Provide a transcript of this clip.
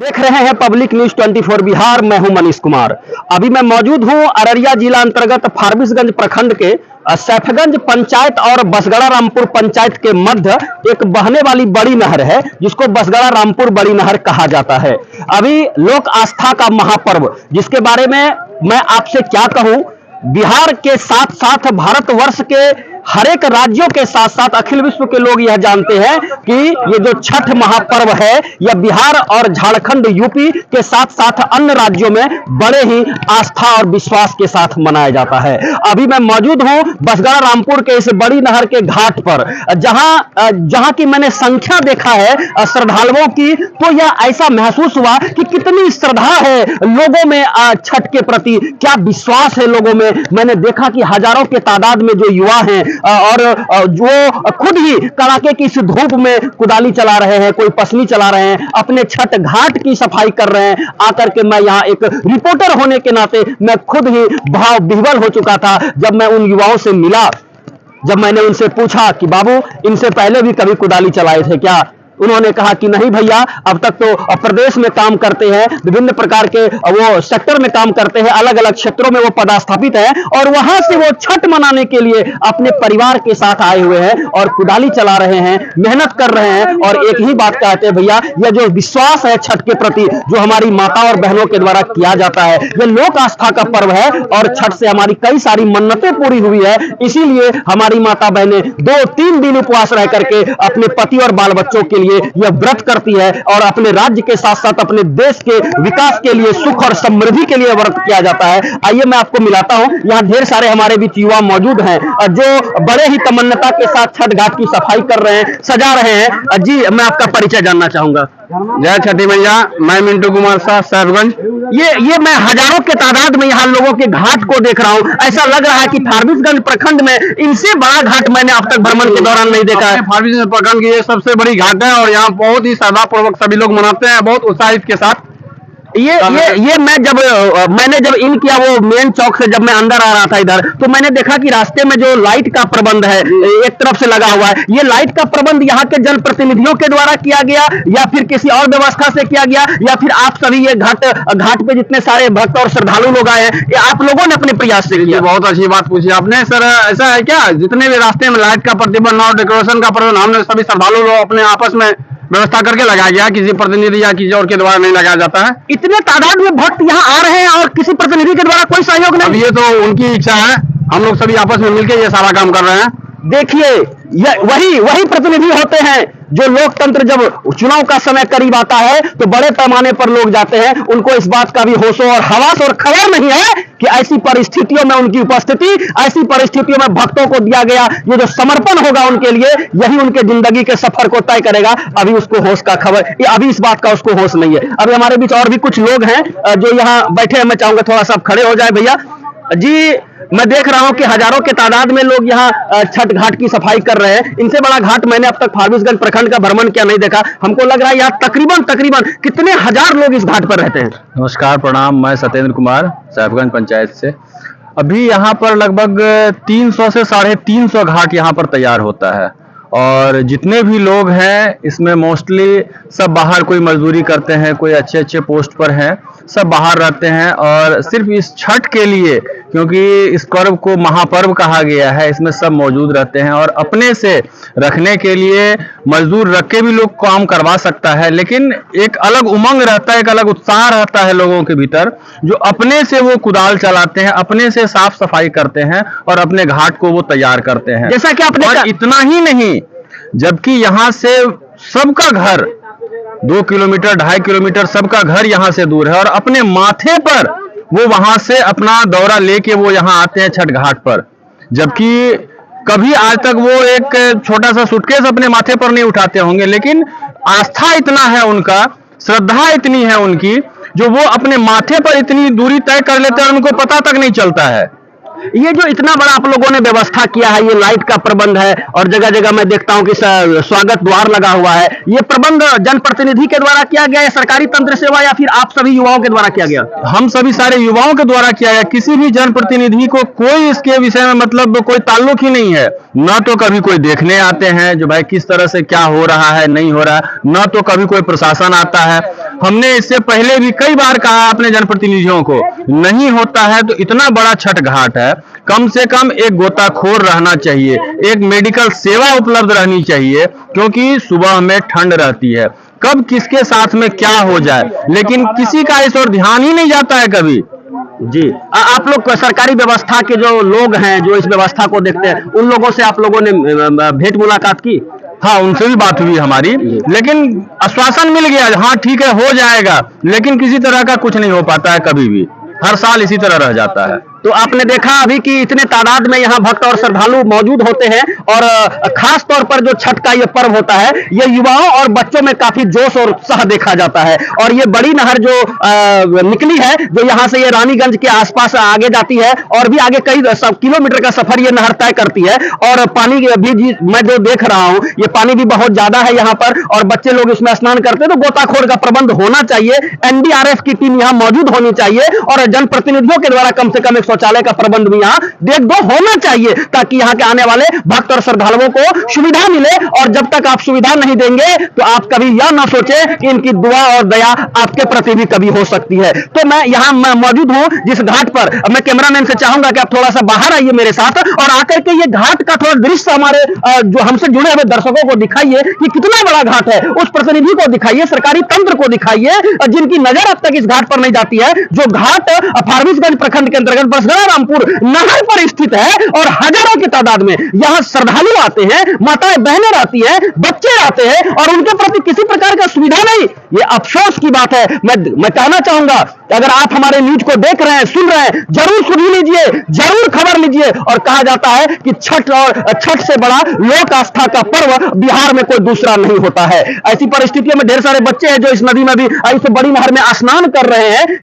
देख रहे हैं पब्लिक न्यूज 24 बिहार। मैं हूं मनीष कुमार। अभी मैं मौजूद हूं अररिया जिला अंतर्गत फारबिसगंज प्रखंड के सैफगंज पंचायत और बसगड़ा रामपुर पंचायत के मध्य एक बहने वाली बड़ी नहर है जिसको बसगड़ा रामपुर बड़ी नहर कहा जाता है। अभी लोक आस्था का महापर्व जिसके बारे में मैं आपसे क्या कहूं, बिहार के साथ साथ भारतवर्ष के हर एक राज्यों के साथ साथ अखिल विश्व के लोग यह जानते हैं कि ये जो छठ महापर्व है यह बिहार और झारखंड यूपी के साथ साथ अन्य राज्यों में बड़े ही आस्था और विश्वास के साथ मनाया जाता है। अभी मैं मौजूद हूं बसगड़ा रामपुर के इस बड़ी नहर के घाट पर, जहां की मैंने संख्या देखा है श्रद्धालुओं की, तो यह ऐसा महसूस हुआ कि कितनी श्रद्धा है लोगों में छठ के प्रति, क्या विश्वास है लोगों में। मैंने देखा कि हजारों के तादाद में जो युवा हैं और जो खुद ही कड़ाके की इस धूप में कुदाली चला रहे हैं, कोई पसली चला रहे हैं, अपने छठ घाट की सफाई कर रहे हैं। आकर के मैं यहाँ एक रिपोर्टर होने के नाते मैं खुद ही भाव विह्वल हो चुका था जब मैं उन युवाओं से मिला। जब मैंने उनसे पूछा कि बाबू इनसे पहले भी कभी कुदाली चलाए थे क्या, उन्होंने कहा कि नहीं भैया, अब तक तो प्रदेश में काम करते हैं, विभिन्न प्रकार के वो सेक्टर में काम करते हैं, अलग अलग क्षेत्रों में वो पदस्थापित हैं और वहां से वो छठ मनाने के लिए अपने परिवार के साथ आए हुए हैं और कुदाली चला रहे हैं, मेहनत कर रहे हैं। और एक ही बात कहते हैं भैया, यह जो विश्वास है छठ के प्रति जो हमारी माता और बहनों के द्वारा किया जाता है, यह लोक आस्था का पर्व है और छठ से हमारी कई सारी मन्नतें पूरी हुई है। इसीलिए हमारी माता बहनें 2-3 दिन उपवास रह करके अपने पति और बाल बच्चों के लिए यह व्रत करती है और अपने राज्य के साथ साथ अपने देश के विकास के लिए, सुख और समृद्धि के लिए व्रत किया जाता है। आइए मैं आपको मिलाता हूं, यहाँ ढेर सारे हमारे बीच युवा मौजूद हैं जो बड़े ही तमन्नता के साथ छठ घाट की सफाई कर रहे हैं, सजा रहे हैं। जी, मैं आपका परिचय जानना चाहूंगा। जय छठी मैया। मैं मिंटू कुमार शाह, सैफगंज। ये मैं हजारों के तादाद में यहाँ लोगों के घाट को देख रहा हूँ। ऐसा लग रहा है कि फारबिसगंज प्रखंड में इनसे बड़ा घाट मैंने अब तक भ्रमण के दौरान नहीं देखा है। फारबिसगंज प्रखंड की ये सबसे बड़ी घाट है और यहाँ बहुत ही श्रद्धापूर्वक सभी लोग मनाते हैं, बहुत उत्साहित के साथ। ये मैंने जब इन किया वो मेन चौक से जब मैं अंदर आ रहा था इधर, तो मैंने देखा कि रास्ते में जो लाइट का प्रबंध है एक तरफ से लगा हुआ है। ये लाइट का प्रबंध यहाँ के जनप्रतिनिधियों के द्वारा किया गया या फिर किसी और व्यवस्था से किया गया, या फिर आप सभी ये घाट पे जितने सारे भक्त और श्रद्धालु लोग आए हैं, ये आप लोगों ने अपने प्रयास से किया? बहुत अच्छी बात पूछी आपने सर। ऐसा है क्या, जितने भी रास्ते में लाइट का प्रतिबंध और डेकोरेशन का प्रबंध हमने सभी श्रद्धालु लोग अपने आपस में व्यवस्था करके लगाया गया, किसी प्रतिनिधि या किसी और के द्वारा नहीं लगाया जाता है। इतने तादाद में भक्त यहाँ आ रहे हैं और किसी प्रतिनिधि के द्वारा कोई सहयोग नहीं? अब ये तो उनकी इच्छा है, हम लोग सभी आपस में मिलकर ये सारा काम कर रहे हैं। देखिए, वही प्रतिनिधि होते हैं जो लोकतंत्र जब चुनाव का समय करीब आता है तो बड़े पैमाने पर लोग जाते हैं। उनको इस बात का भी होश और हवास और खबर नहीं है कि ऐसी परिस्थितियों में उनकी उपस्थिति, ऐसी परिस्थितियों में भक्तों को दिया गया ये जो समर्पण होगा उनके लिए, यही उनके जिंदगी के सफर को तय करेगा। अभी उसको होश का खबर, अभी इस बात का उसको होश नहीं है। अभी हमारे बीच और भी कुछ लोग हैं जो यहाँ बैठे हैं। मैं चाहूंगा थोड़ा सा खड़े हो जाए भैया जी। मैं देख रहा हूं कि हजारों के तादाद में लोग यहाँ छठ घाट की सफाई कर रहे हैं। इनसे बड़ा घाट मैंने अब तक फारबिसगंज प्रखंड का भ्रमण क्या नहीं देखा। हमको लग रहा है यहाँ तकरीबन कितने हजार लोग इस घाट पर रहते हैं? नमस्कार, प्रणाम। मैं सत्येंद्र कुमार, सैफगंज पंचायत से। अभी यहाँ पर लगभग 300 से 350 घाट यहाँ पर तैयार होता है और जितने भी लोग हैं इसमें मोस्टली सब बाहर, कोई मजदूरी करते हैं, कोई अच्छे पोस्ट पर हैं, सब बाहर रहते हैं और सिर्फ इस छठ के लिए, क्योंकि इस पर्व को महापर्व कहा गया है, इसमें सब मौजूद रहते हैं। और अपने से रखने के लिए मजदूर रख के भी लोग काम करवा सकता है, लेकिन एक अलग उमंग रहता है, एक अलग उत्साह रहता है लोगों के भीतर, जो अपने से वो कुदाल चलाते हैं, अपने से साफ सफाई करते हैं और अपने घाट को वो तैयार करते हैं। जैसा कि आपने और इतना ही नहीं, जबकि यहाँ से सबका घर 2 किलोमीटर 2.5 किलोमीटर सबका घर यहाँ से दूर है और अपने माथे पर वो वहां से अपना दौरा लेके वो यहाँ आते हैं छठ घाट पर। जबकि कभी आज तक वो एक छोटा सा सूटकेस अपने माथे पर नहीं उठाते होंगे, लेकिन आस्था इतना है उनका, श्रद्धा इतनी है उनकी, जो वो अपने माथे पर इतनी दूरी तय कर लेते हैं और उनको पता तक नहीं चलता है। ये जो इतना बड़ा आप लोगों ने व्यवस्था किया है, ये लाइट का प्रबंध है और जगह जगह मैं देखता हूं कि स्वागत द्वार लगा हुआ है, ये प्रबंध जनप्रतिनिधि के द्वारा किया गया है, सरकारी तंत्र सेवा, या फिर आप सभी युवाओं के द्वारा किया गया? हम सभी सारे युवाओं के द्वारा किया गया। किसी भी जनप्रतिनिधि को कोई इसके विषय में मतलब कोई ताल्लुक ही नहीं है। न तो कभी कोई देखने आते हैं जो भाई किस तरह से क्या हो रहा है, नहीं हो रहा है, न तो कभी कोई प्रशासन आता है। हमने इससे पहले भी कई बार कहा अपने जनप्रतिनिधियों को, नहीं होता है तो इतना बड़ा छठ घाट है, कम से कम एक गोताखोर रहना चाहिए, एक मेडिकल सेवा उपलब्ध रहनी चाहिए, क्योंकि सुबह में ठंड रहती है, कब किसके साथ में क्या हो जाए, लेकिन किसी का इस ओर ध्यान ही नहीं जाता है कभी। जी आप लोग सरकारी व्यवस्था के जो लोग हैं जो इस व्यवस्था को देखते हैं, उन लोगों से आप लोगों ने भेंट मुलाकात की? हाँ, उनसे भी बात हुई हमारी, लेकिन आश्वासन मिल गया, हाँ ठीक है हो जाएगा, लेकिन किसी तरह का कुछ नहीं हो पाता है कभी भी, हर साल इसी तरह रह जाता है। तो आपने देखा अभी कि इतने तादाद में यहाँ भक्त और श्रद्धालु मौजूद होते हैं, और खास तौर पर जो छठ का ये पर्व होता है, ये युवाओं और बच्चों में काफी जोश और उत्साह देखा जाता है। और ये बड़ी नहर जो निकली है, जो यहाँ से ये रानीगंज के आसपास आगे जाती है, और भी आगे कई किलोमीटर का सफर ये नहर तय करती है। और पानी भी मैं जो देख रहा हूँ, ये पानी भी बहुत ज्यादा है यहाँ पर, और बच्चे लोग इसमें स्नान करते हैं। तो गोताखोर का प्रबंध होना चाहिए, एनडीआरएफ की टीम यहाँ मौजूद होनी चाहिए, और जनप्रतिनिधियों के द्वारा कम से कम एक शौचालय का प्रबंध भी यहाँ देख दो होना चाहिए, ताकि यहाँ के आने वाले भक्त और श्रद्धालुओं को सुविधा मिले। और जब तक आप सुविधा नहीं देंगे तो आप कभी यह ना सोचे कि इनकी दुआ और दया आपके प्रति भी कभी हो सकती है। तो मैं यहाँ मौजूद हूँ जिस घाट पर, मैं कैमरामैन से चाहूंगा कि आप थोड़ा सा बाहर आइए मेरे साथ, और आकर के ये घाट का थोड़ा दृश्य हमारे जो हमसे जुड़े हुए दर्शकों को दिखाइए कि कितना बड़ा घाट है। उस प्रतिनिधि को दिखाइए, सरकारी तंत्र को दिखाइए, जिनकी नजर अब तक इस घाट पर नहीं जाती है। जो घाट फारबिसगंज प्रखंड के अंतर्गत बसगड़ा रामपुर नहर पर स्थित है, और हजारों की तादाद में यहाँ श्रद्धालु आते हैं, माताएं बहनें आती हैं, बच्चे आते हैं, और उनके प्रति किसी प्रकार का सुविधा नहीं। ये अफसोस की बात है। मैं कहना चाहूंगा कि अगर आप हमारे न्यूज को देख रहे हैं, सुन रहे हैं, जरूर सुन लीजिए, जरूर खबर लीजिए। और कहा जाता है कि छठ से बड़ा लोक आस्था का पर्व बिहार में कोई दूसरा नहीं होता है। ऐसी परिस्थितियों में ढेर सारे बच्चे हैं जो इस नदी में भी, इस बड़ी नहर में स्नान कर रहे हैं।